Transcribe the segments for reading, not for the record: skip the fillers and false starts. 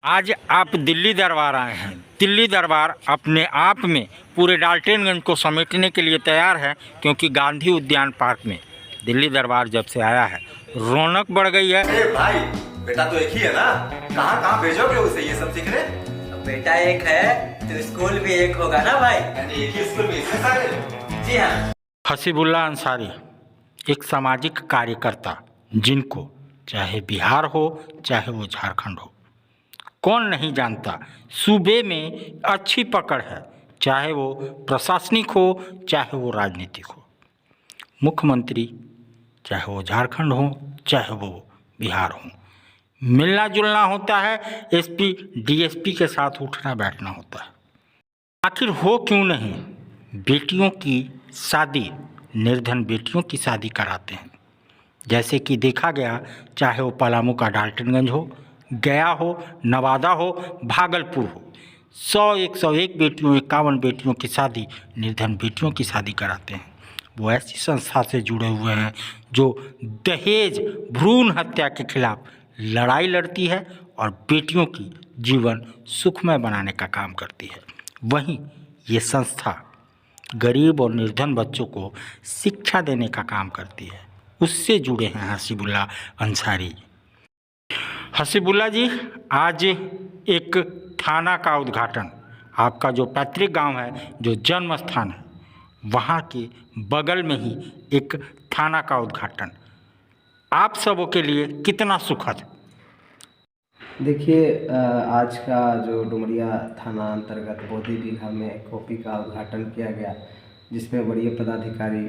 आज आप दिल्ली दरबार आए हैं। दिल्ली दरबार अपने आप में पूरे डाल्टनगंज को समेटने के लिए तैयार है, क्योंकि गांधी उद्यान पार्क में दिल्ली दरबार जब से आया है रौनक बढ़ गई है। अरे भाई, बेटा तो एक ही है ना, कहाँ कहाँ भेजोगे उसे ये सब सीखने? बेटा एक है तो स्कूल भी एक होगा ना भाई। यानी एक ही स्कूल में इतने सारे? जी हाँ। हसीबुल्ला अंसारी एक सामाजिक कार्यकर्ता, जिनको चाहे बिहार हो चाहे वो झारखंड हो, कौन नहीं जानता। सूबे में अच्छी पकड़ है, चाहे वो प्रशासनिक हो चाहे वो राजनीतिक हो। मुख्यमंत्री चाहे वो झारखंड हो चाहे वो बिहार हो, मिलना जुलना होता है, एसपी डीएसपी के साथ उठना बैठना होता है। आखिर हो क्यों नहीं, बेटियों की शादी, निर्धन बेटियों की शादी कराते हैं। जैसे कि देखा गया, चाहे वो पलामू का डाल्टनगंज हो, गया हो, नवादा हो, भागलपुर हो, 101 बेटियों, 51 बेटियों की शादी, निर्धन बेटियों की शादी कराते हैं। वो ऐसी संस्था से जुड़े हुए हैं जो दहेज भ्रूण हत्या के खिलाफ लड़ाई लड़ती है और बेटियों की जीवन सुखमय बनाने का काम करती है। वहीं ये संस्था गरीब और निर्धन बच्चों को शिक्षा देने का काम करती है। उससे जुड़े हैं हसीबुल्ला अंसारी। हसीबुल्ला जी, आज एक थाना का उद्घाटन, आपका जो पैतृक गांव है, जो जन्म स्थान है, वहाँ के बगल में ही एक थाना का उद्घाटन आप सबों के लिए कितना सुखद? देखिए, आज का जो डुमरिया थाना अंतर्गत बोधी बीघा में कॉपी का उद्घाटन किया गया, जिसमें वरीय पदाधिकारी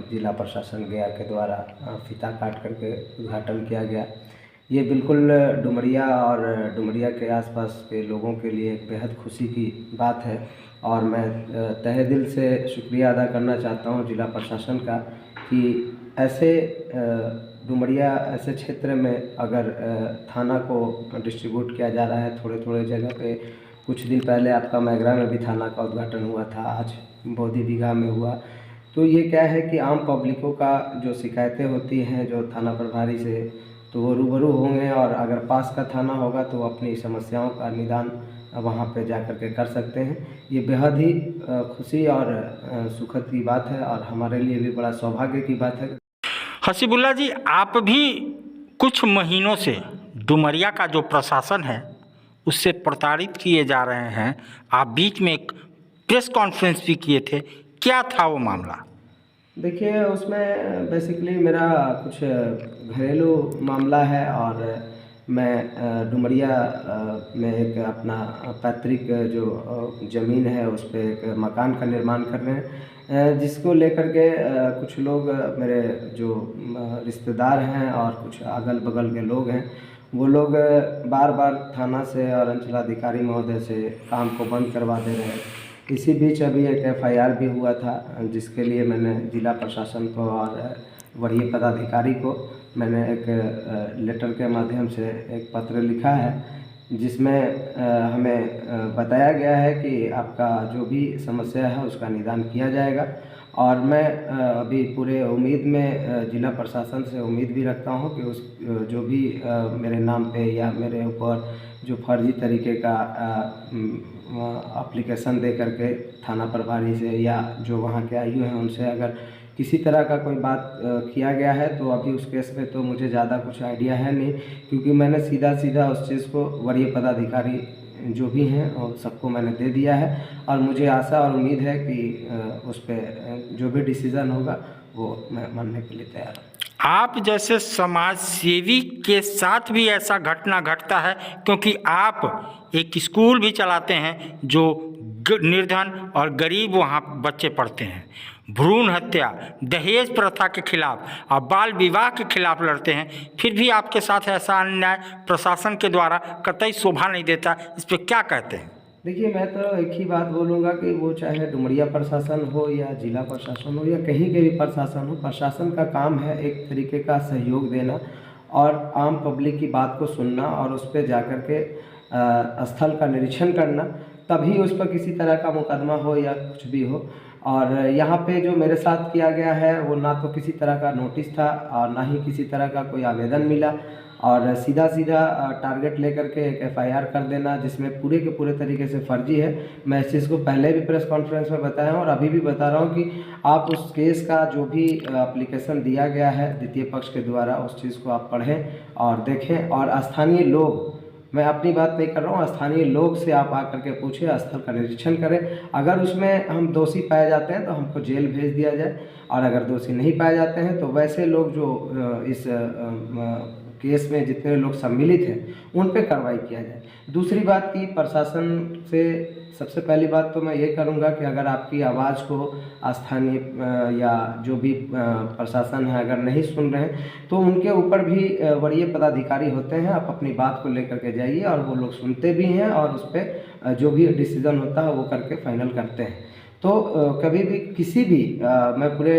जिला प्रशासन गया के द्वारा फीता काट करके उद्घाटन किया गया। ये बिल्कुल डुमरिया और डुमरिया के आसपास के लोगों के लिए एक बेहद खुशी की बात है, और मैं तहे दिल से शुक्रिया अदा करना चाहता हूँ जिला प्रशासन का कि ऐसे डुमरिया ऐसे क्षेत्र में अगर थाना को डिस्ट्रीब्यूट किया जा रहा है थोड़े थोड़े जगह पे। कुछ दिन पहले आपका मैगरा में भी थाना का उद्घाटन हुआ था, आज बोधी बीघा में हुआ। तो ये क्या है कि आम पब्लिकों का जो शिकायतें होती हैं जो थाना प्रभारी से, तो वो रूबरू होंगे, और अगर पास का थाना होगा तो अपनी समस्याओं का निदान वहाँ पे जा कर के कर सकते हैं। ये बेहद ही खुशी और सुखद की बात है, और हमारे लिए भी बड़ा सौभाग्य की बात है। हसीबुल्ला जी, आप भी कुछ महीनों से डुमरिया का जो प्रशासन है उससे प्रताड़ित किए जा रहे हैं। आप बीच में एक प्रेस कॉन्फ्रेंस भी किए थे, क्या था वो मामला? देखिए, उसमें बेसिकली मेरा कुछ घरेलू मामला है, और मैं डुमरिया में एक अपना पैतृक जो ज़मीन है उस पे एक मकान का निर्माण कर रहे हैं, जिसको लेकर के कुछ लोग मेरे जो रिश्तेदार हैं और कुछ अगल बगल के लोग हैं, वो लोग बार बार थाना से और अंचलाधिकारी महोदय से काम को बंद करवा दे रहे हैं। इसी बीच अभी एक एफआईआर भी हुआ था, जिसके लिए मैंने जिला प्रशासन को और वरीय पदाधिकारी को मैंने एक लेटर के माध्यम से एक पत्र लिखा है, जिसमें हमें बताया गया है कि आपका जो भी समस्या है उसका निदान किया जाएगा। और मैं अभी पूरे उम्मीद में जिला प्रशासन से उम्मीद भी रखता हूं कि उस जो भी मेरे नाम पे या मेरे ऊपर जो फर्जी तरीके का एप्लीकेशन दे करके थाना प्रभारी से या जो वहाँ के आईयू हैं उनसे अगर किसी तरह का कोई बात किया गया है, तो अभी उस केस में तो मुझे ज़्यादा कुछ आइडिया है नहीं, क्योंकि मैंने सीधा उस चीज़ को वरीय पदाधिकारी जो भी हैं और सबको मैंने दे दिया है, और मुझे आशा और उम्मीद है कि उस पर जो भी डिसीज़न होगा वो मैं मानने के लिए तैयार हूँ। आप जैसे समाज सेवी के साथ भी ऐसा घटना घटता है, क्योंकि आप एक स्कूल भी चलाते हैं जो निर्धन और गरीब वहाँ बच्चे पढ़ते हैं। भ्रूण हत्या, दहेज प्रथा के खिलाफ और बाल विवाह के खिलाफ लड़ते हैं, फिर भी आपके साथ ऐसा अन्याय प्रशासन के द्वारा कतई शोभा नहीं देता। इस पर क्या कहते हैं? देखिए, मैं तो एक ही बात बोलूँगा कि वो चाहे डुमरिया प्रशासन हो या जिला प्रशासन हो या कहीं के भी प्रशासन हो, प्रशासन का काम है एक तरीके का सहयोग देना और आम पब्लिक की बात को सुनना और उस पर जा कर के स्थल का निरीक्षण करना, तभी उस पर किसी तरह का मुकदमा हो या कुछ भी हो। और यहाँ पे जो मेरे साथ किया गया है वो ना तो किसी तरह का नोटिस था और ना ही किसी तरह का कोई आवेदन मिला, और सीधा सीधा टारगेट लेकर के एक एफआईआर कर देना, जिसमें पूरे के पूरे तरीके से फर्जी है। मैं इस चीज़ को पहले भी प्रेस कॉन्फ्रेंस में बताया हूँ और अभी भी बता रहा हूँ कि आप उस केस का जो भी एप्लीकेशन दिया गया है द्वितीय पक्ष के द्वारा, उस चीज़ को आप पढ़ें और देखें। और स्थानीय लोग, मैं अपनी बात नहीं कर रहा हूँ, स्थानीय लोग से आप आकर के पूछें, स्थल का निरीक्षण करें। अगर उसमें हम दोषी पाए जाते हैं तो हमको जेल भेज दिया जाए, और अगर दोषी नहीं पाए जाते हैं तो वैसे लोग जो इस केस में जितने लोग सम्मिलित हैं उन पे कार्रवाई किया जाए। दूसरी बात की प्रशासन से सबसे पहली बात तो मैं ये करूँगा कि अगर आपकी आवाज़ को स्थानीय या जो भी प्रशासन है अगर नहीं सुन रहे हैं तो उनके ऊपर भी वरीय पदाधिकारी होते हैं, आप अपनी बात को लेकर के जाइए और वो लोग सुनते भी हैं और उस पर जो भी डिसीज़न होता है वो करके फाइनल करते हैं। तो कभी भी किसी भी मैं पूरे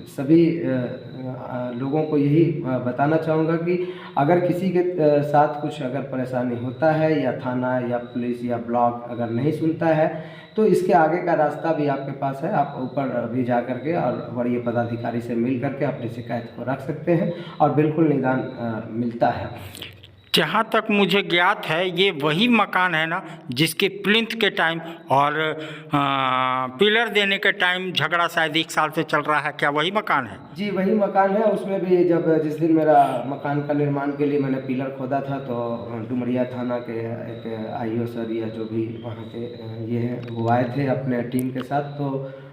सभी लोगों को यही बताना चाहूँगा कि अगर किसी के साथ कुछ अगर परेशानी होता है या थाना या पुलिस या ब्लॉक अगर नहीं सुनता है तो इसके आगे का रास्ता भी आपके पास है। आप ऊपर भी जा करके और वरीय पदाधिकारी से मिल करके अपनी शिकायत को रख सकते हैं और बिल्कुल निदान मिलता है। जहाँ तक मुझे ज्ञात है ये वही मकान है ना जिसके प्लिंथ के टाइम और पिलर देने के टाइम झगड़ा शायद 1 साल से चल रहा है, क्या वही मकान है? जी वही मकान है। उसमें भी जब जिस दिन मेरा मकान का निर्माण के लिए मैंने पिलर खोदा था तो डुमरिया थाना के एक आईओ सर या जो भी वहाँ के ये हैं वो आए थे अपने टीम के साथ तो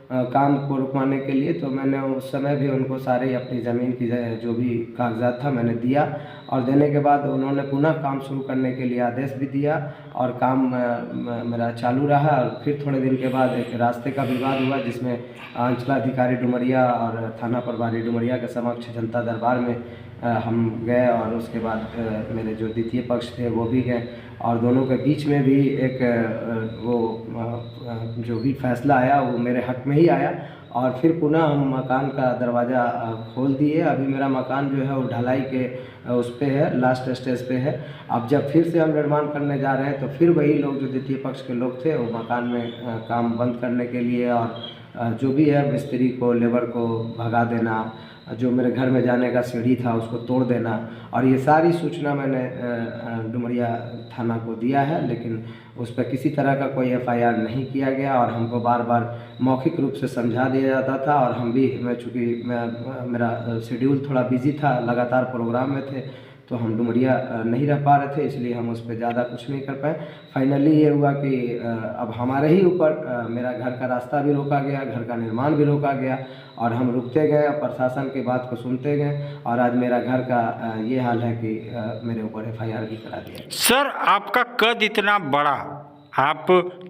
काम को रुकवाने के लिए। तो मैंने उस समय भी उनको सारे अपनी ज़मीन की जो भी कागजात था मैंने दिया और देने के बाद उन्होंने पुनः काम शुरू करने के लिए आदेश भी दिया और काम मेरा चालू रहा। और फिर थोड़े दिन के बाद एक रास्ते का विवाद हुआ जिसमें अंचलाधिकारी डुमरिया और थाना प्रभारी डुमरिया के समक्ष जनता दरबार में हम गए और उसके बाद मेरे जो द्वितीय पक्ष थे वो भी गए और दोनों के बीच में भी एक वो जो भी फैसला आया वो मेरे हक में ही आया और फिर पुनः हम मकान का दरवाज़ा खोल दिए। अभी मेरा मकान जो है वो ढलाई के उस पे है, लास्ट स्टेज पे है। अब जब फिर से हम निर्माण करने जा रहे हैं तो फिर वही लोग जो द्वितीय पक्ष के लोग थे वो मकान में काम बंद करने के लिए और जो भी है मिस्त्री को लेबर को भगा देना, जो मेरे घर में जाने का सीढ़ी था उसको तोड़ देना और ये सारी सूचना मैंने डुमरिया थाना को दिया है, लेकिन उस पर किसी तरह का कोई एफआईआर नहीं किया गया और हमको बार बार मौखिक रूप से समझा दिया जाता था। और हम भी चूँकि मेरा शेड्यूल थोड़ा बिजी था, लगातार प्रोग्राम में थे तो हम डुमरिया नहीं रह पा रहे थे, इसलिए हम उस पर ज़्यादा कुछ नहीं कर पाए। फाइनली ये हुआ कि अब हमारे ही ऊपर मेरा घर का रास्ता भी रोका गया, घर का निर्माण भी रोका गया और हम रुकते गए, प्रशासन की बात को सुनते गए और आज मेरा घर का ये हाल है कि मेरे ऊपर एफआईआर भी करा दिया। सर आपका कद इतना बड़ा, आप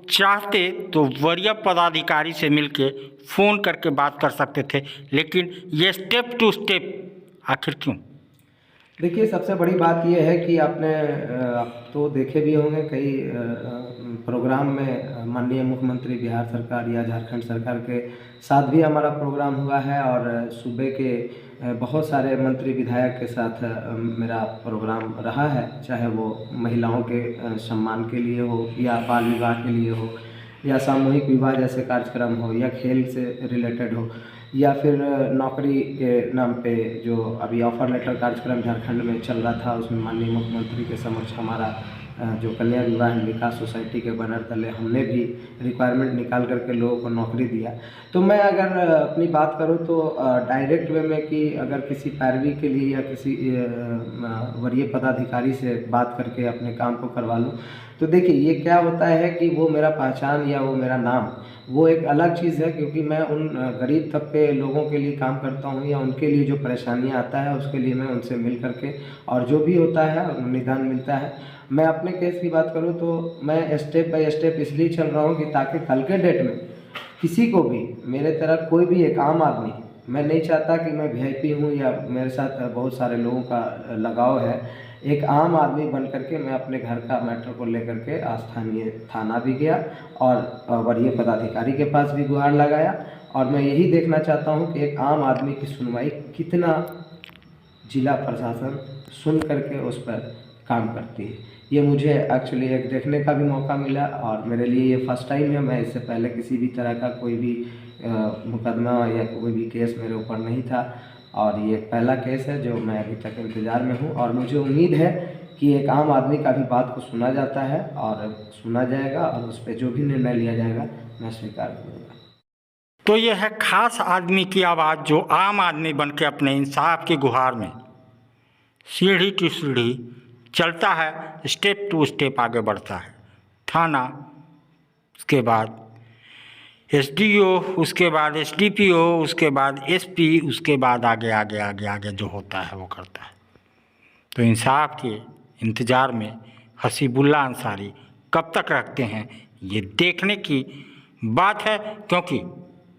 चाहते तो वरीय पदाधिकारी से मिलके फ़ोन करके बात कर सकते थे, लेकिन ये स्टेप टू स्टेप आखिर क्यों? देखिए सबसे बड़ी बात यह है कि आपने आप तो देखे भी होंगे कई प्रोग्राम में माननीय मुख्यमंत्री बिहार सरकार या झारखंड सरकार के साथ भी हमारा प्रोग्राम हुआ है और सूबे के बहुत सारे मंत्री विधायक के साथ मेरा प्रोग्राम रहा है, चाहे वो महिलाओं के सम्मान के लिए हो या बाल विवाह के लिए हो या सामूहिक विवाह जैसे कार्यक्रम हो या खेल से रिलेटेड हो या फिर नौकरी के नाम पे जो अभी ऑफर लेटर कार्यक्रम झारखंड में चल रहा था उसमें माननीय मुख्यमंत्री के समक्ष हमारा जो कन्या विवाह विकास सोसाइटी के बैनर तले हमने भी रिक्वायरमेंट निकाल करके लोगों को नौकरी दिया। तो मैं अगर अपनी बात करूं तो डायरेक्ट वे में कि अगर किसी पैरवी के लिए या किसी वरीय पदाधिकारी से बात करके अपने काम को करवा लूं तो देखिए ये क्या होता है कि वो मेरा पहचान या वो मेरा नाम वो एक अलग चीज़ है, क्योंकि मैं उन गरीब तबके लोगों के लिए काम करता हूँ या उनके लिए जो परेशानियाँ आता है उसके लिए मैं उनसे मिल करके और जो भी होता है निदान मिलता है। मैं अपने केस की बात करूँ तो मैं स्टेप बाय स्टेप इसलिए चल रहा हूँ कि ताकि कल के डेट में किसी को भी मेरे तरह कोई भी एक आम आदमी, मैं नहीं चाहता कि मैं वीआईपी हूँ या मेरे साथ बहुत सारे लोगों का लगाव है, एक आम आदमी बन करके मैं अपने घर का मैटर को लेकर के स्थानीय थाना भी गया और वरीय पदाधिकारी के पास भी गुहार लगाया और मैं यही देखना चाहता हूं कि एक आम आदमी की सुनवाई कितना जिला प्रशासन सुन करके उस पर काम करती है। ये मुझे एक्चुअली एक देखने का भी मौका मिला और मेरे लिए ये फर्स्ट टाइम है। मैं इससे पहले किसी भी तरह का कोई भी मुकदमा या कोई भी केस मेरे ऊपर नहीं था और ये पहला केस है जो मैं अभी तक इंतज़ार में हूँ, और मुझे उम्मीद है कि एक आम आदमी का भी बात को सुना जाता है और सुना जाएगा, और उस पर जो भी निर्णय लिया जाएगा मैं स्वीकार करूँगा। तो यह है खास आदमी की आवाज़ जो आम आदमी बन के अपने इंसाफ की गुहार में सीढ़ी टू सीढ़ी चलता है, स्टेप टू स्टेप आगे बढ़ता है। थाना, उसके बाद एसडीओ, उसके बाद एसडीपीओ, उसके बाद एसपी, उसके बाद आगे आगे आगे आगे जो होता है वो करता है। तो इंसाफ के इंतज़ार में हसीबुल्ला अंसारी कब तक रखते हैं ये देखने की बात है, क्योंकि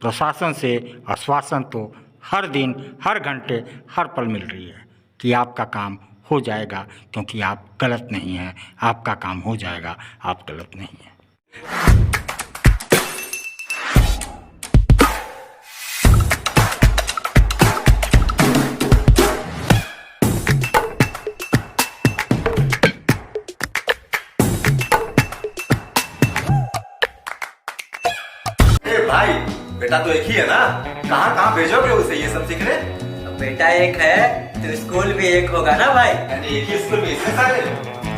प्रशासन से आश्वासन तो हर दिन, हर घंटे, हर पल मिल रही है कि आपका काम हो जाएगा, क्योंकि आप गलत नहीं हैं, आपका काम हो जाएगा, आप गलत नहीं हैं। भाई बेटा तो एक ही है ना, कहाँ कहाँ भेजोगे उसे ये सब सीखने? अब बेटा एक है तो स्कूल भी एक होगा ना भाई। यानी एक ही स्कूल में इतने सारे?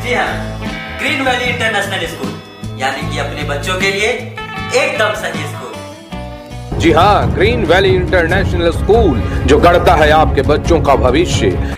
जी हाँ, ग्रीन वैली इंटरनेशनल स्कूल, यानी कि अपने बच्चों के लिए एकदम सही स्कूल। जी हाँ, ग्रीन वैली इंटरनेशनल स्कूल जो गढ़ता है आपके बच्चों का भविष्य।